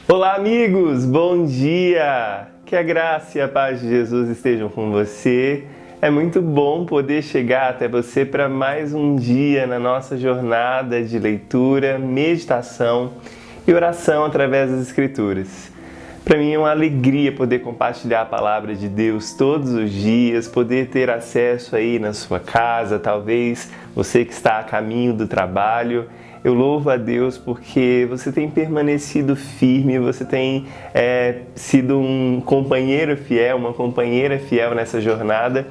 Olá, amigos! Bom dia! Que a graça e a paz de Jesus estejam com você. É muito bom poder chegar até você para mais um dia na nossa jornada de leitura, meditação e oração através das Escrituras. Para mim é uma alegria poder compartilhar a palavra de Deus todos os dias, poder ter acesso aí na sua casa, talvez você que está a caminho do trabalho. Eu louvo a Deus porque você tem permanecido firme, você tem sido um companheiro fiel, uma companheira fiel nessa jornada,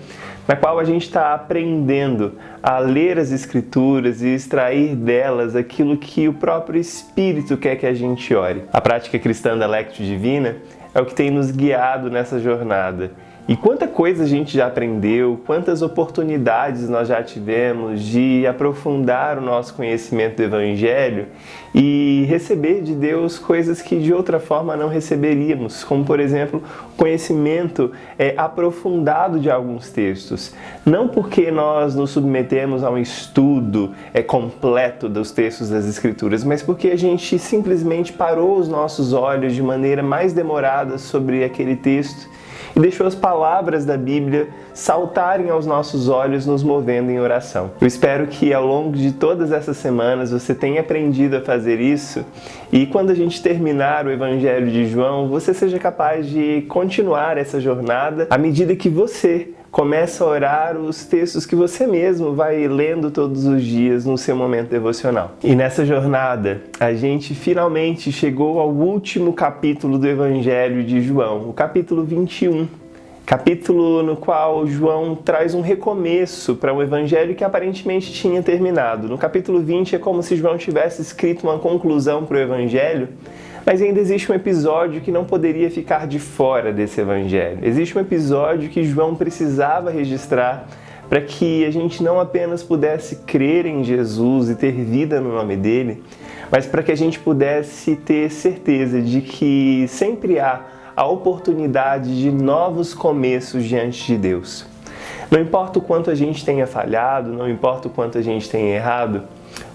na qual a gente está aprendendo a ler as Escrituras e extrair delas aquilo que o próprio Espírito quer que a gente ore. A prática cristã da Lectio Divina é o que tem nos guiado nessa jornada. E quanta coisa a gente já aprendeu, quantas oportunidades nós já tivemos de aprofundar o nosso conhecimento do Evangelho e receber de Deus coisas que de outra forma não receberíamos, como por exemplo, o conhecimento aprofundado de alguns textos. Não porque nós nos submetemos a um estudo completo dos textos das Escrituras, mas porque a gente simplesmente parou os nossos olhos de maneira mais demorada sobre aquele texto e deixou as palavras da Bíblia saltarem aos nossos olhos, nos movendo em oração. Eu espero que ao longo de todas essas semanas você tenha aprendido a fazer isso e quando a gente terminar o Evangelho de João, você seja capaz de continuar essa jornada à medida que você começa a orar os textos que você mesmo vai lendo todos os dias no seu momento devocional. E nessa jornada, a gente finalmente chegou ao último capítulo do Evangelho de João, o capítulo 21. Capítulo no qual João traz um recomeço para um evangelho que aparentemente tinha terminado. No capítulo 20 é como se João tivesse escrito uma conclusão para o evangelho, mas ainda existe um episódio que não poderia ficar de fora desse evangelho. Existe um episódio que João precisava registrar para que a gente não apenas pudesse crer em Jesus e ter vida no nome dele, mas para que a gente pudesse ter certeza de que sempre há a oportunidade de novos começos diante de Deus. Não importa o quanto a gente tenha falhado, não importa o quanto a gente tenha errado,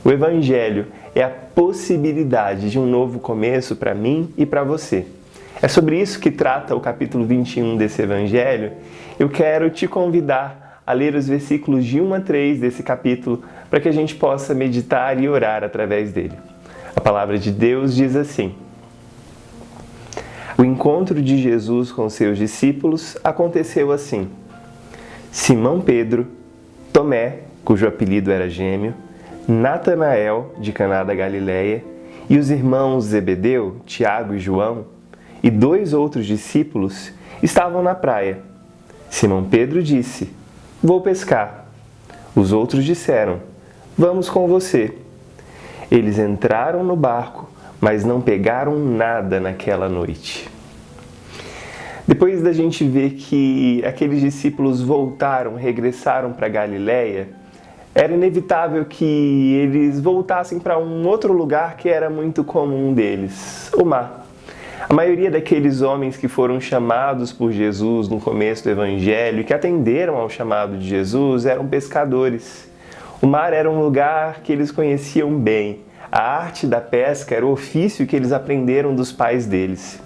o Evangelho é a possibilidade de um novo começo para mim e para você. É sobre isso que trata o capítulo 21 desse Evangelho. Eu quero te convidar a ler os versículos de 1 a 3 desse capítulo para que a gente possa meditar e orar através dele. A palavra de Deus diz assim: O encontro de Jesus com seus discípulos aconteceu assim. Simão Pedro, Tomé, cujo apelido era Gêmeo, Natanael, de Caná da Galileia, e os irmãos Zebedeu, Tiago e João, e 2 outros discípulos estavam na praia. Simão Pedro disse: Vou pescar. Os outros disseram: Vamos com você. Eles entraram no barco, mas não pegaram nada naquela noite. Depois da gente ver que aqueles discípulos regressaram para Galileia, era inevitável que eles voltassem para um outro lugar que era muito comum deles, o mar. A maioria daqueles homens que foram chamados por Jesus no começo do Evangelho e que atenderam ao chamado de Jesus eram pescadores. O mar era um lugar que eles conheciam bem. A arte da pesca era o ofício que eles aprenderam dos pais deles.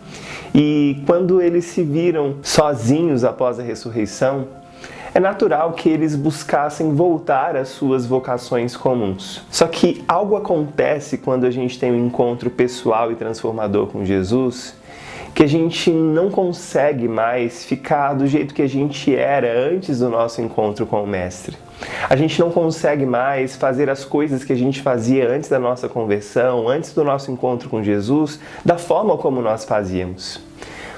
E quando eles se viram sozinhos após a ressurreição, é natural que eles buscassem voltar às suas vocações comuns. Só que algo acontece quando a gente tem um encontro pessoal e transformador com Jesus, que a gente não consegue mais ficar do jeito que a gente era antes do nosso encontro com o Mestre. A gente não consegue mais fazer as coisas que a gente fazia antes da nossa conversão, antes do nosso encontro com Jesus, da forma como nós fazíamos.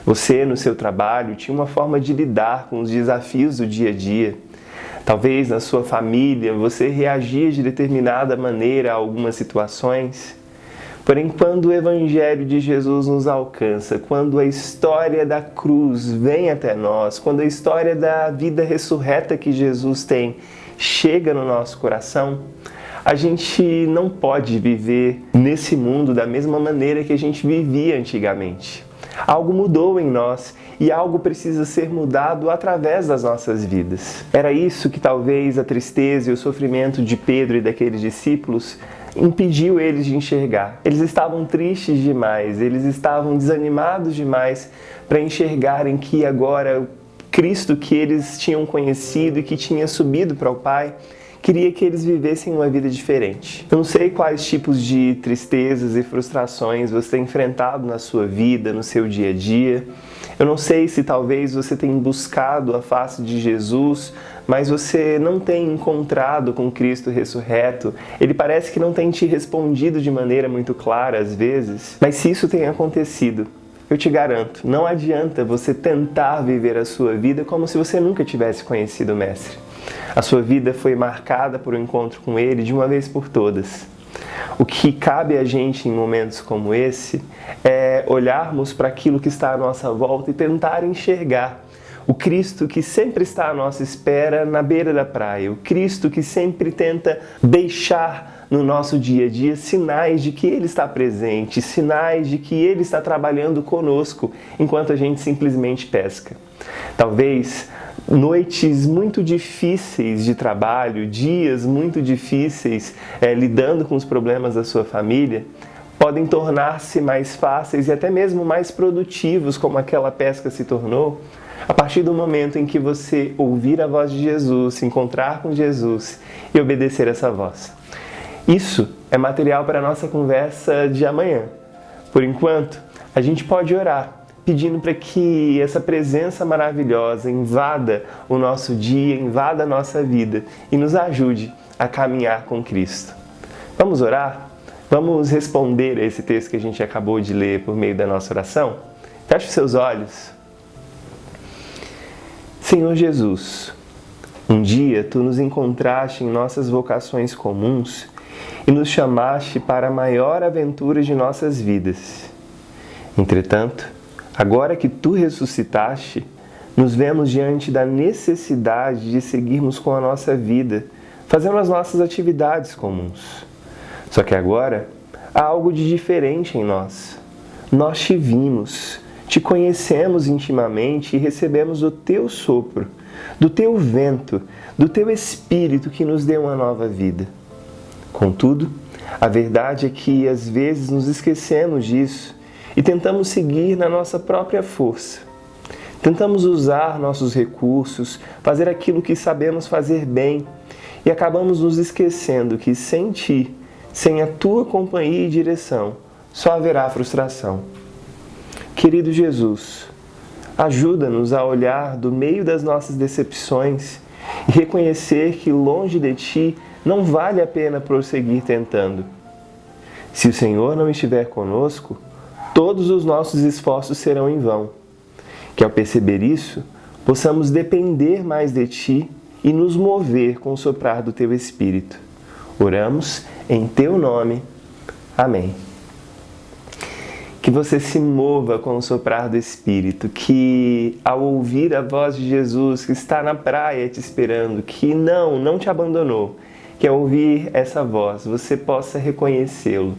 Você, no seu trabalho, tinha uma forma de lidar com os desafios do dia a dia. Talvez na sua família você reagia de determinada maneira a algumas situações. Porém, quando o Evangelho de Jesus nos alcança, quando a história da cruz vem até nós, quando a história da vida ressurreta que Jesus tem chega no nosso coração, a gente não pode viver nesse mundo da mesma maneira que a gente vivia antigamente. Algo mudou em nós e algo precisa ser mudado através das nossas vidas. Era isso que talvez a tristeza e o sofrimento de Pedro e daqueles discípulos impediu eles de enxergar. Eles estavam tristes demais, eles estavam desanimados demais para enxergarem que agora Cristo que eles tinham conhecido e que tinha subido para o Pai, queria que eles vivessem uma vida diferente. Eu não sei quais tipos de tristezas e frustrações você tem enfrentado na sua vida, no seu dia a dia. Eu não sei se talvez você tenha buscado a face de Jesus, mas você não tem encontrado com Cristo ressurreto. Ele parece que não tem te respondido de maneira muito clara às vezes. Mas se isso tem acontecido, eu te garanto, não adianta você tentar viver a sua vida como se você nunca tivesse conhecido o Mestre. A sua vida foi marcada por um encontro com Ele de uma vez por todas. O que cabe a gente em momentos como esse é olharmos para aquilo que está à nossa volta e tentar enxergar o Cristo que sempre está à nossa espera na beira da praia, o Cristo que sempre tenta deixar no nosso dia a dia sinais de que Ele está presente, sinais de que Ele está trabalhando conosco enquanto a gente simplesmente pesca. Talvez noites muito difíceis de trabalho, dias muito difíceis lidando com os problemas da sua família, podem tornar-se mais fáceis e até mesmo mais produtivos, como aquela pesca se tornou, a partir do momento em que você ouvir a voz de Jesus, se encontrar com Jesus e obedecer essa voz. Isso é material para a nossa conversa de amanhã. Por enquanto, a gente pode orar, pedindo para que essa presença maravilhosa invada o nosso dia, invada a nossa vida e nos ajude a caminhar com Cristo. Vamos orar? Vamos responder a esse texto que a gente acabou de ler por meio da nossa oração? Feche os seus olhos. Senhor Jesus, um dia Tu nos encontraste em nossas vocações comuns e nos chamaste para a maior aventura de nossas vidas. Entretanto, agora que Tu ressuscitaste, nos vemos diante da necessidade de seguirmos com a nossa vida, fazendo as nossas atividades comuns. Só que agora há algo de diferente em nós. Nós Te vimos, Te conhecemos intimamente e recebemos o Teu sopro, do Teu vento, do Teu Espírito que nos deu uma nova vida. Contudo, a verdade é que às vezes nos esquecemos disso e tentamos seguir na nossa própria força. Tentamos usar nossos recursos, fazer aquilo que sabemos fazer bem e acabamos nos esquecendo que sem Ti, sem a Tua companhia e direção, só haverá frustração. Querido Jesus, ajuda-nos a olhar do meio das nossas decepções e reconhecer que longe de Ti não vale a pena prosseguir tentando. Se o Senhor não estiver conosco, todos os nossos esforços serão em vão. Que ao perceber isso, possamos depender mais de Ti e nos mover com o soprar do Teu Espírito. Oramos em Teu nome. Amém. Que você se mova com o soprar do Espírito, que ao ouvir a voz de Jesus que está na praia te esperando, que não te abandonou, que ao ouvir essa voz você possa reconhecê-lo.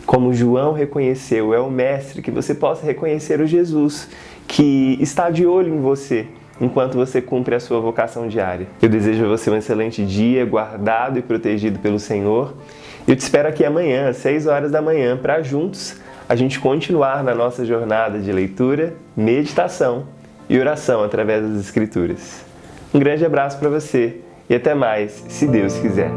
Como João reconheceu, é o Mestre, que você possa reconhecer o Jesus que está de olho em você enquanto você cumpre a sua vocação diária. Eu desejo a você um excelente dia, guardado e protegido pelo Senhor. Eu te espero aqui amanhã, às 6 horas da manhã, para juntos a gente continuar na nossa jornada de leitura, meditação e oração através das Escrituras. Um grande abraço para você e até mais, se Deus quiser.